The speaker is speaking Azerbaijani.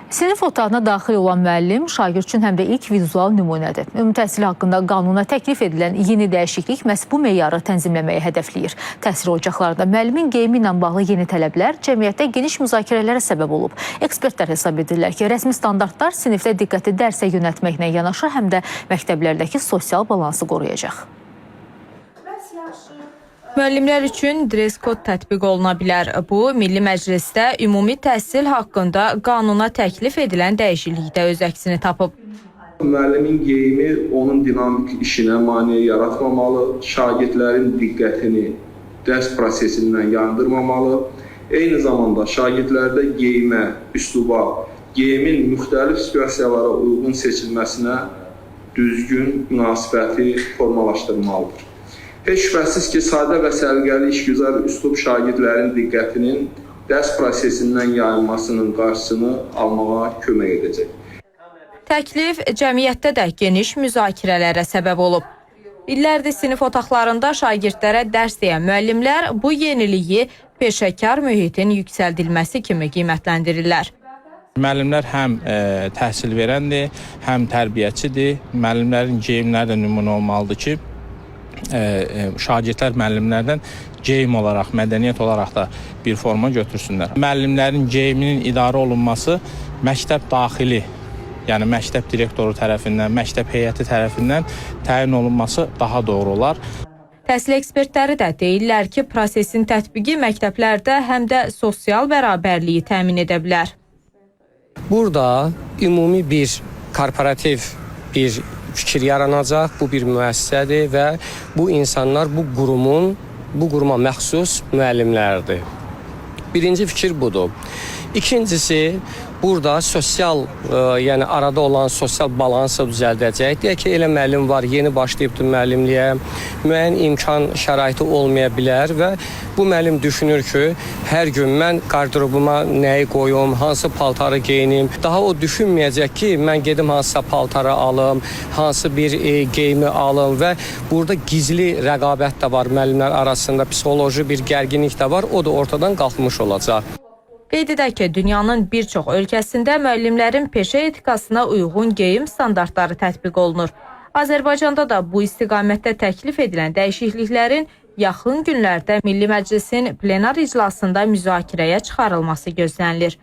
Sinif otağına daxil olan müəllim şagird üçün həm də ilk vizual nümunədir. Ümumi təhsil haqqında qanuna təklif edilən yeni dəyişiklik məhz bu meyarı tənzimləməyi hədəfləyir. Təhsil ocaqlarında müəllimin geyimi ilə bağlı yeni tələblər cəmiyyətdə geniş müzakirələrə səbəb olub. Ekspertlər hesab edirlər ki, rəsmi standartlar sinifdə diqqəti dərsə yönəltməklə yanaşı, həm də məktəblərdəki sosial balansı qoruyacaq. Müəllimlər üçün dress kod tətbiq oluna bilər. Bu, Milli Məclisdə ümumi təhsil haqqında qanuna təklif edilən dəyişiklikdə öz əksini tapıb. Müəllimin geyimi onun dinamik işinə maneə yaratmamalı, şagirdlərin diqqətini dərs prosesindən yayındırmamalı. Eyni zamanda şagirdlərdə geyimə, üsluba, geyimin müxtəlif situasiyalara uyğun seçilməsinə düzgün münasibəti formalaşdırmalıdır. Heç şübhəsiz ki, sadə və səliqəli işgüzar üslub şagirdlərin diqqətinin dərs prosesindən yayılmasının qarşısını almağa kömək edəcək. Təklif cəmiyyətdə də geniş müzakirələrə səbəb olub. İllərdir sinif otaqlarında şagirdlərə dərs deyən müəllimlər bu yeniliyi peşəkar mühitin yüksəldilməsi kimi qiymətləndirirlər. Müəllimlər həm təhsil verəndir, həm tərbiyəçidir. Müəllimlərin geyimləri də nümunə olmalıdır ki, şagirdlər müəllimlərdən geyim olaraq, mədəniyyət olaraq da bir forma götürsünlər. Müəllimlərin geyiminin idarə olunması məktəb daxili, yəni məktəb direktoru tərəfindən, məktəb heyəti tərəfindən təyin olunması daha doğru olar. Təhsil ekspertləri də deyirlər ki, prosesin tətbiqi məktəblərdə həm də sosial bərabərliyi təmin edə bilər. Burada ümumi bir korporativ bir fikir yaranacaq, bu bir müəssisədir və bu insanlar bu quruma məxsus müəllimlərdir. Birinci fikir budur. İkincisi, burada sosial, yəni arada olan sosial balansı düzəldəcək. Deyək ki, elə müəllim var, yeni başlayıbdır müəllimliyə, müəyyən imkan şəraiti olmaya bilər və bu müəllim düşünür ki, hər gün mən qardırobuma nəyi qoyum, hansı paltarı geyinim. Daha o düşünməyəcək ki, mən gedim hansısa paltarı alım, hansı bir geyimi alım və burada gizli rəqabət də var müəllimlər arasında, psixoloji bir gərginlik də var, o da ortadan qalxmış olacaq. Qeyd edək ki, dünyanın bir çox ölkəsində müəllimlərin peşə etikasına uyğun geyim standartları tətbiq olunur. Azərbaycanda da bu istiqamətdə təklif edilən dəyişikliklərin yaxın günlərdə Milli Məclisin plenar iclasında müzakirəyə çıxarılması gözlənilir.